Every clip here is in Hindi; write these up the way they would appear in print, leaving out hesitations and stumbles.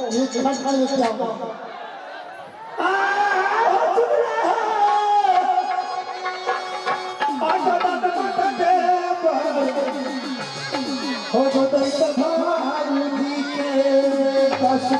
ये खड़ खड़ लेके आओ। हो जो तो तुम्हारी जी के दस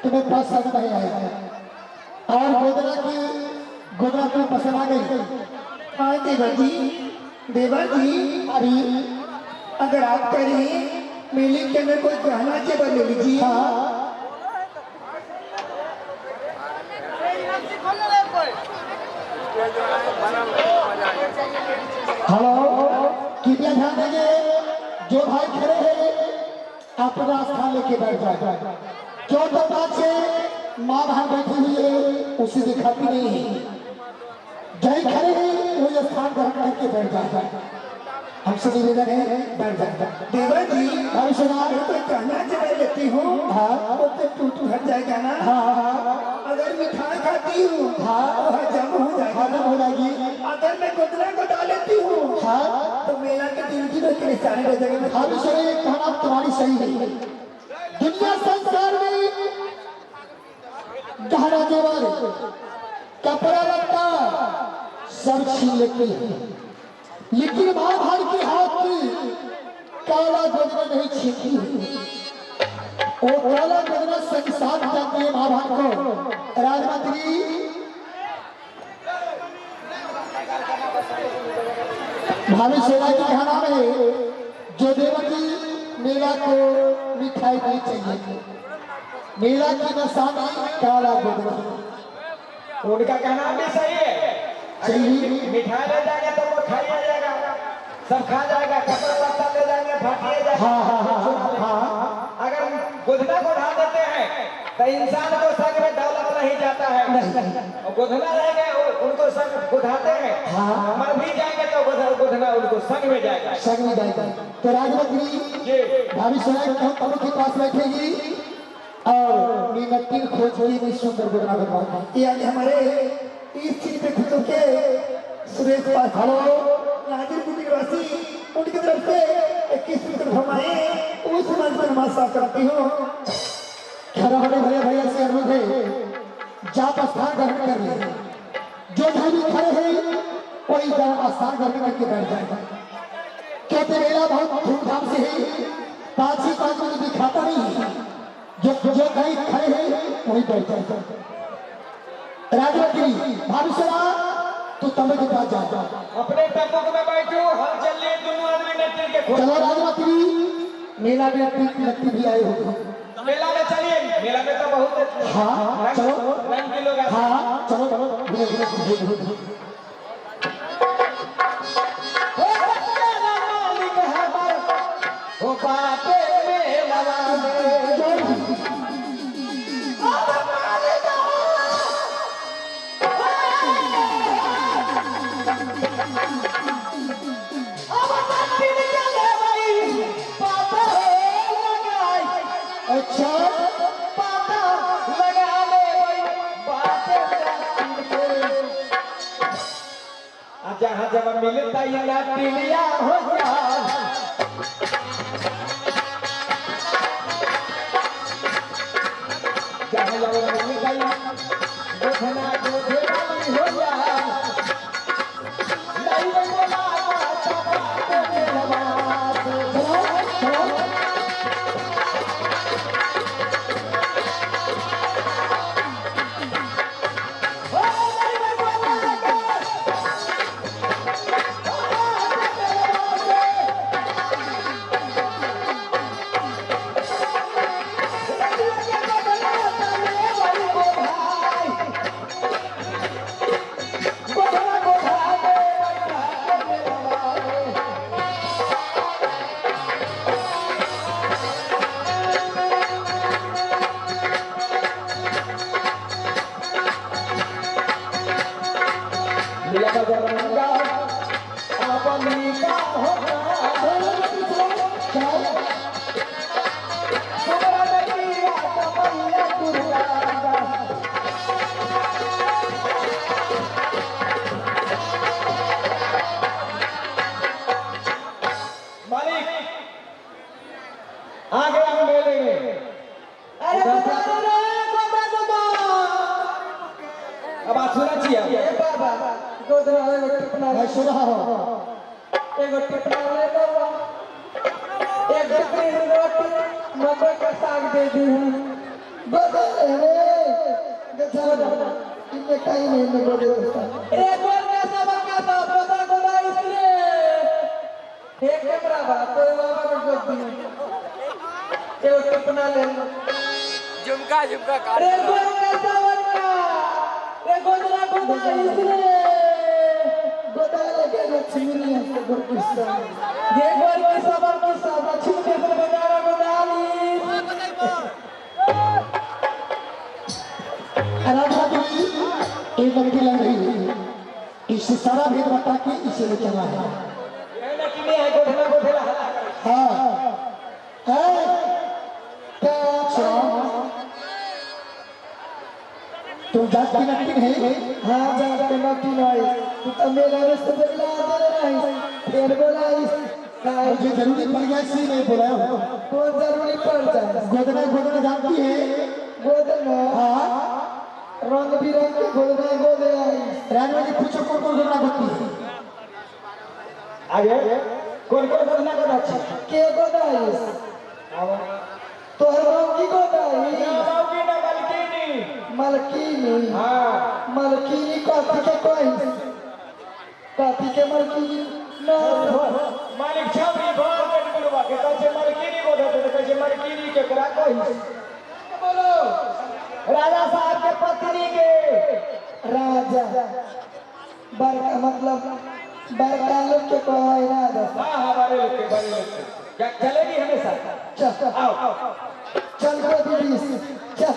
तुम्हें पसंद नहीं आया और गोदरा को पसंद आ गई। हाँ देवा जी अभी अगर आप करें मेले के अंदर कोई गहना जेवर ले लीजिए। हेलो कृपया ध्यान देंगे, जो भाई खड़े हैं अपना स्थान लेके बैठ जाए। जो तो बात से माँ बहन बैठी हुई है उसे दिखाती नहीं है, जय खड़े हैं वही स्थान ग्रहण करके बैठ जाए। हमसे निवेदन है बैठ जाए। देवा जी भविष्य तो गहना जेवर लेती हूँ वो तो टूटू हट जाएगा ना। अगर मिठाई खाती हूँ हजम हो जाएगी। अगर मैं गोदरा को डाल लेती हूँ तो मेला के दिन की परेशानी रह जाएगी। भविष्य कहना तुम्हारी सही है। दुनिया संसार में गहना जेवर कपड़ा लगता सब छीन लेती है, लेकिन माँ भाई के हाथ की काला गोदरा नहीं छीनती है। वो काला गोदरा संसार जाती है माँ भाई को। राजमंत्री भाभी सेना की कहना में जो देवती मेला को मिठाई नहीं चाहिए, मेला की निशानी काला गोदरा। उनका कहना भी सही है। मिठाई ले जाएंगे तो वो खा लिया जाएगा, सब खा जाएगा, कपड़ा पत्ता ले जाएंगे फाट लिया जाएगा। अगर गोधना को ढा देते हैं तो इंसान को संग में दौलत नहीं जाता है। और गोधना रहेंगे उनको संग बुझाते हैं, मर भी जाएंगे तो गोधना उनको संग में जाएगा। संग में जाएगा। तो राजमंत्री भाभी सेना के पास बैठेगी और मीनती खोज में सुंदर गोदना बनवाएगी। ये आज हमारे इस चीज पे खुद के सुरेश पास हेलो नाजिरपुर निवासी उनकी तरफ से 21 रुपये हमारे उस मंच पर नमाज करती हूँ। खड़ा होने भले भैया से अनुरोध है, जाप स्थान ग्रहण कर ले। जो भाई खड़े हैं कोई स्थान ग्रहण करके बैठ जाएगा, क्योंकि मेला बहुत धूमधाम से है। 5 मिनट दिखाता नहीं है, जो कहीं खड़े हैं वही बैठ जाएगा। राजमंत्री भाभी सेना तू तंबू के पास जा, अपने तंबू में बैठो, हम चल के खोज चलो राजमती मेला में व्यक्ति भी आए होंगे। मेला में चलिए, मेला में तो बहुत हाँ चलो रंग के लोग आते हैं। हाँ चलो चलो वो बाटे मेला अच्छा पाता लगा ले बाटे जहाँ जब मिलता ये पिलिया हो जा जहाँ जब मिलता ये गोधना गोधे वाली हो जा नहीं बोला बाता बाते मेरा आगे हम ले लेंगे। अरे अब बात सुना चाहिए बाबा गोदरा एगो टिपना मैं सुना हूँ एगो टिपना ले लो एक टिपनी रोटी मकई का साग दे दी बदल रे गधा इन्हें कहीं नहीं में बदल एक बार का सब का तो पता गोला इसलिए एक कैमरा बात तो बाबा को गोद दी एगो टिपना ले लो झुमका झुमका काट अरे गोर का सावन का ए गोदरा गोदा इसलिए बदल लगे लक्ष्मी से गुरकिस्ता ये गोर की सबर की सब अच्छी से गोदारा गोदाली राधा जी एक लड़की लग रही है इससे सारा भेद बता के इसे ले चला है कहना कि नहीं है गोधना गोधना हाँ है क्या तुम जात की नक्की है हाँ जात के नक्की नहीं तू तो मेरा रिश्ते बदला दे रही फिर बोला इस मुझे जरूरी पड़ गया इसलिए नहीं बोला बहुत जरूरी पड़ जाए गोदना गोदना जानती है गोदना हाँ रंग बिरंग के गोदना गोदे आई राजवा जी पूछो कौन कौन गोदना बनती है आगे कौन कौन गोदना गोदा छी के गोदा आई तोहर नाम की गोदा आई नाम की ना मलकीनी मलकीनी हां मलकीनी कथी के कोई कथी के मलकीनी ना मालिक छावरी भोर पेट बुलवा के कहै मलकीनी गोदा तो कहै मलकीनी के करा कोई बोलो राजा साहब के पत्नी के राजा बड़का मतलब बड़का लोग के कोई राजा हां हमारे लोग के बड़े लोग के क्या चलेगी हमेशा चल आओ चल को दीदी चल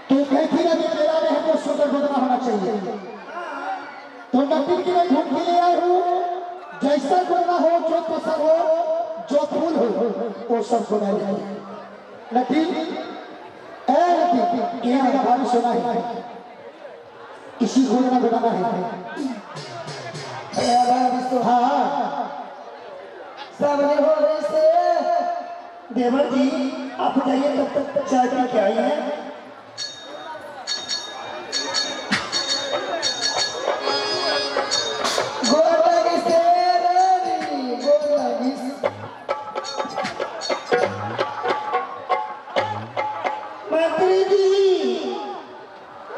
तू कहती ना कि मेला में हमको सुंदर गोदना होना चाहिए तो नदी की मैं ढूंढ के ले आई हूँ जैसा गोदना हो जो पसंद हो जो फूल हो वो सब गोदा ले आई नदी ए नदी ये मेरा भाभी सुना है इसी गोदना गोदाना है हाँ सामने हो से देवर जी आप जाइए, तब तक चाय पी के आई हैं।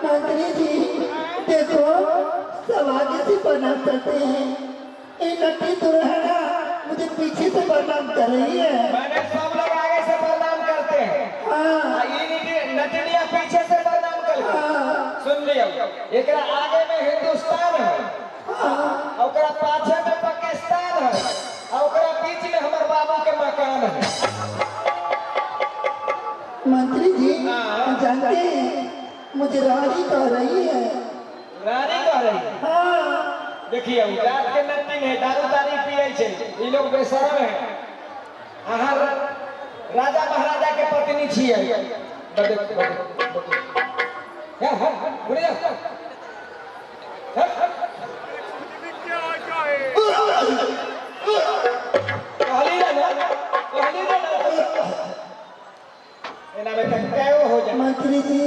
मंत्री जी देखो, सब आगे से प्रणाम करते हैं, ये नटी दुल्हना मुझे पीछे से प्रणाम कर रही है। मैंने सब लोग आगे से प्रणाम करते हैं, हाँ ये नटनिया पीछे से प्रणाम करते हैं। सुन लियो, एकरा आगे में हिंदुस्तान है, और ओकरा पाछे में पाकिस्तान है, और ओकरा बीच में हमार बाबू के मकान है। मंत्री जी जानते हैं मुझे रानी कह रही है। रानी कह रही है? हाँ देखिए रात के नट्टी ने दारू तारी पिए छे, ई लोग बेशरम है। अहाँ राजा महाराजा के पत्नी छिए। उड़े जा। कहली रे ना, कहली रे ना। एना में तक क्या हो जाए? मंत्री जी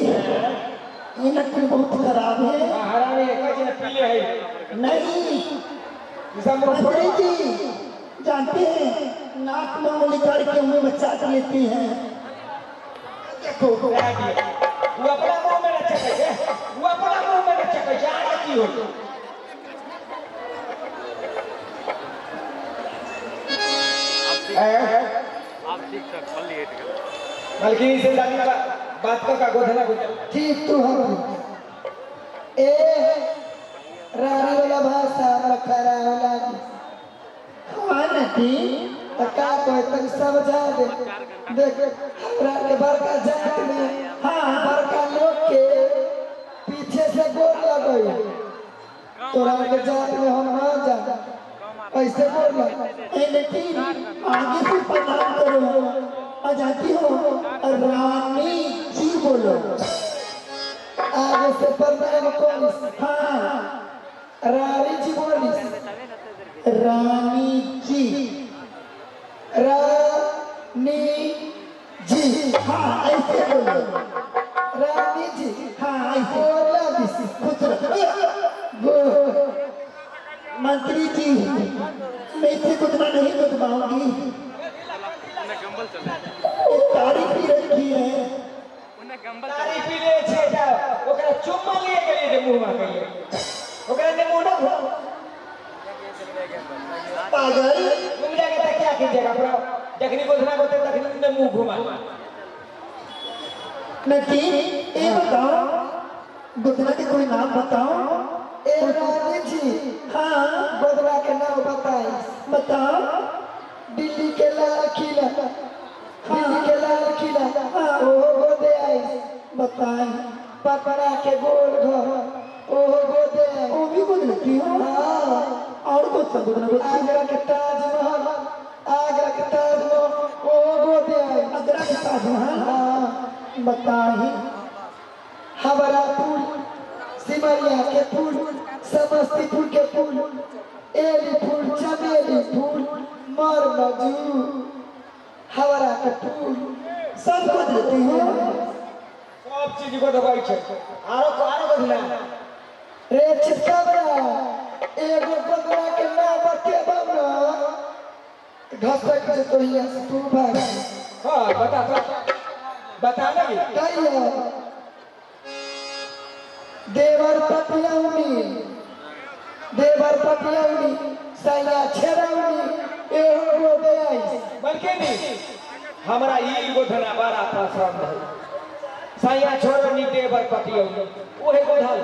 ये नटी बहुत खराब है। हरामी कैसे पीले है? नहीं सब मंत्री जी जानते हैं नाक में उंगली करके मुंह में चाट लेती हैं। देखो वो अपना मुंह में न चके, वो अपना मुंह में न चके, आगे की हो? आप ठीक ठाक फल लिए थे मलकिनी से जाने वाला बात का गोधना गुजर। ठीक तो हम ए रानी वाला भाषा रखरा वाला हाँ नटी का तो तक समझा दे। देख हमरा के बड़का जात में हाँ बड़का लोग के पीछे से गोर लगई, तोरा के जात में हम ना जा ऐसे बोल ए नटी आगे से प्रणाम करो, आ जाती हो रानी जी बोलो। आगे से प्रणाम करो। हाँ रानी जी बोली। रानी जी, रानी जी हाँ ऐसे बोलो। रानी जी हाँ ऐसे बोलो। मंत्री जी मैं इसे गुदमा नहीं गुदमाऊंगी, गंबल चल तारीफ ही रखी है। तारी पी ले छे जा, ओकरा चुम्मा लिए गेली रे मुंह में कहिए, ओकरा ने मुंह ना पागल तुम जाके तक क्या कीजिएगा पूरा जखनी गोधना होते तखनी ने मुंह घुमा। नटी ये बताओ गुदना के कोई नाम बताओ। ए रानी जी हाँ गुदना के नाम बताइए। बताओ। दिल्ली के लाल किला, दिल्ली के लाल किला ओहो गोदे आई बताए। पकड़ा के गोल घर ओहो गोदे आई, वो भी गोद लेती हो। हाँ और कुछ सब गोदना। आगरा के ताजमहल, आगरा के ताजमहल ओहो गोदे आई। आगरा के ताजमहल हाँ बताई। हमारा पुल, सिमरिया के पुल, समस्तीपुर के पुल, एली फूल, चमेली फूल, मरमजू, हवरा का फूल सब को देती हो। सब चीज को दबाई छे। आरो बदला रे चितकबरा एगो बंदरा के नाम बतेबा ना घसक जे तोहिया से तू भाग। हां बता लगी कहियो देवर पटियौनी, देवर पटियौनी सैया छेरौनी एहो गोदे आई। बल्कि नहीं हमरा ई गोधना बड़ा पसंद है। सैया छोरनी देवर पटियौनी ओहे गोधल।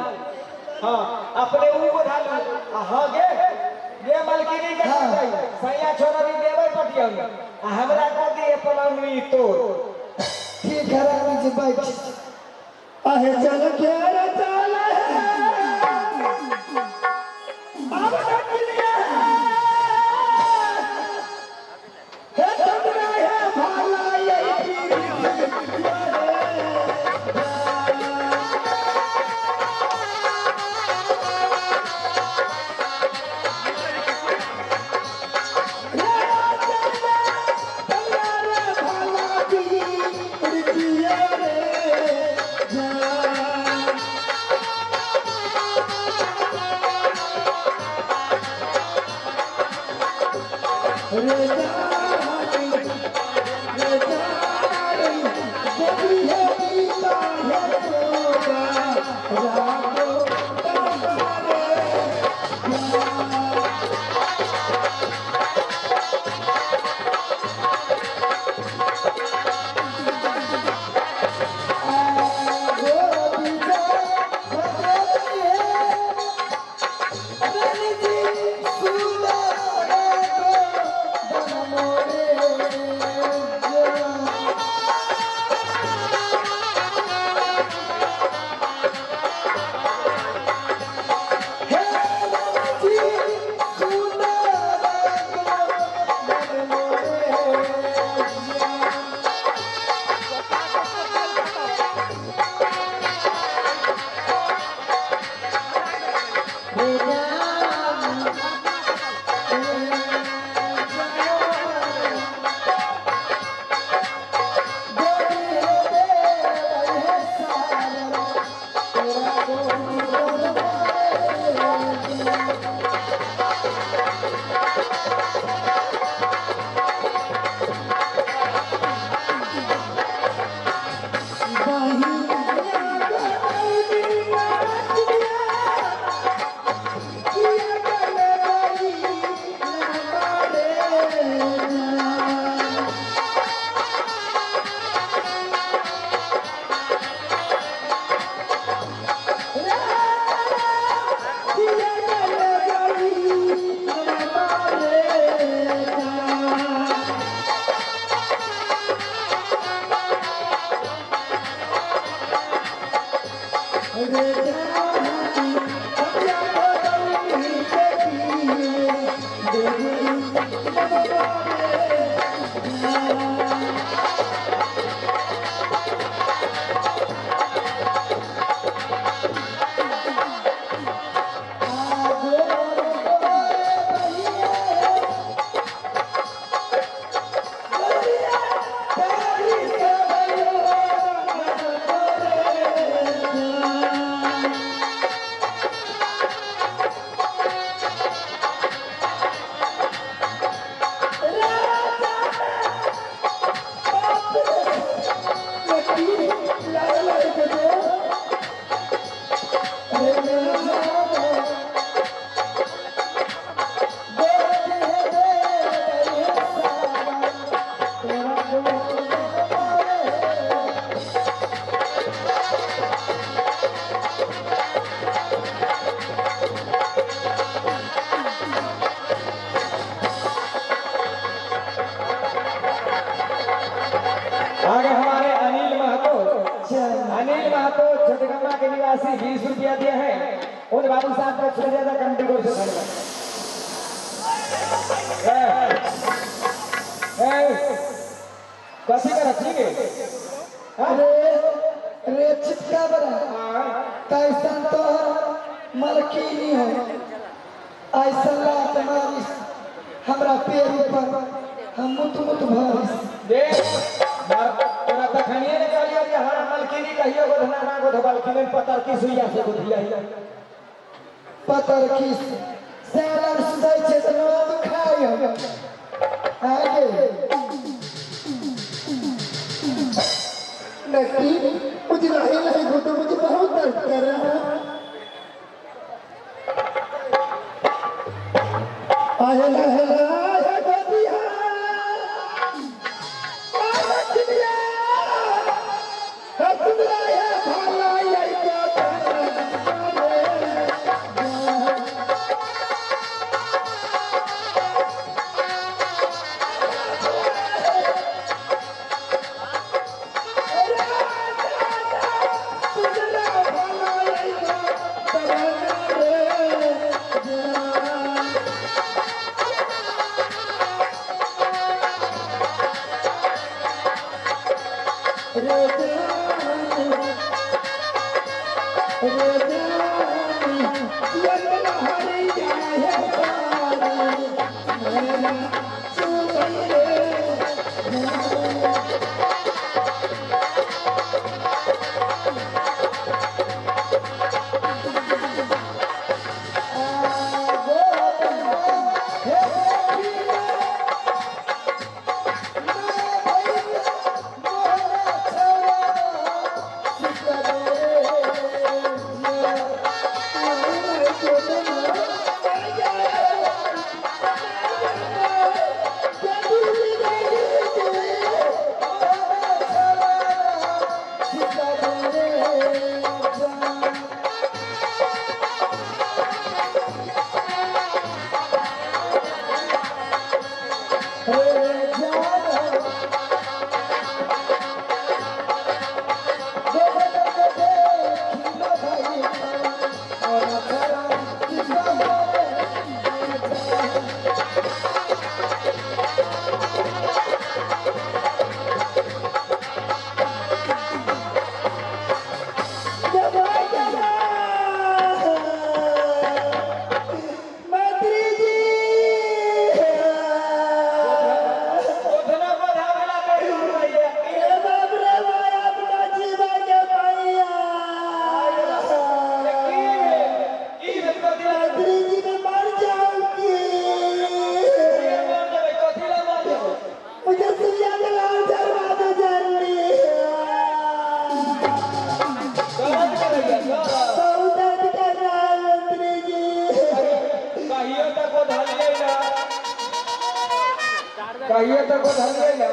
हां अपने ऊ गोधल हां गे मलकिनी के सैया छोरनी देवर पटियौनी हमरा को दे पलौनी तो ठीक है रानी जी बैठ। आहे चल के रे चल अब नटनिया हे तमरा है भाला यही भाला आगे हमारे अनिल महतो छठगंगा के निवासी 20 रुपया दिए हैं। उन बाबू साहब को छुड़ ज्यादा कमिटी को से कसी का रखिए। रे चिपका बड़ा कैसन तो मलकीनी हो ऐसा लात मारिस हमरा पेड़ पर हम मुत भरिस देख तोरा तखनिए ने कहलियो जे हर मलकीनी कहियो गोधना ना गोध बल्कि पतर की सुइया से गोधिया पतर की सेलर सुदै छे त नाम खायो आगे नकी मुझे नहीं लगे तो मुझे बहुत दर्द कर रहा है। आया गोदिया दुनिया दुनिया भाला यही कहिए तो बुझलिए ना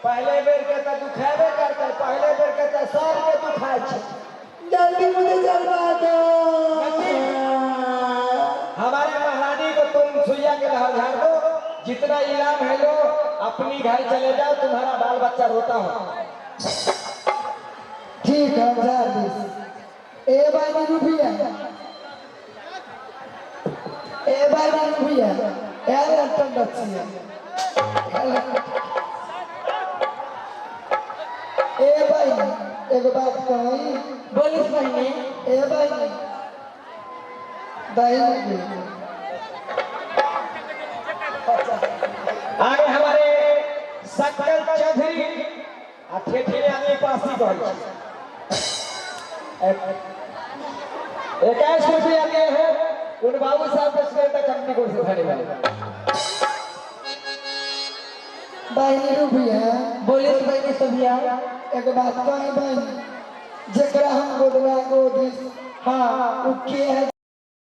पहले बेर के तो दुखाबे करते पहले बेर के तो सब के दुखाए छे जल्दी मुझे चलवा दो। हमारे महारानी को तुम सुइया के लहर झाड़ दो जितना इनाम है लो अपनी घर चले जाओ तुम्हारा बाल बच्चा रोता हो। ठीक है हजार बीस ए बाई रुपया ए बाई रुपया यार अंतन बच्ची ए भाई एक बात कही बोलिस बहनी ए भाई दाई आगे हमारे सकल चौधरी आ ठेठी में आगे पासी कहल 21 रुपया दिए हैं उन बाबू साहब के श्रेय तक कंपनी को से धन्यवाद। बाई रुपया बोलिस बहनी सभिया एक बात कही भाई जकरा हम गोदवा गोदी हाँ उ के है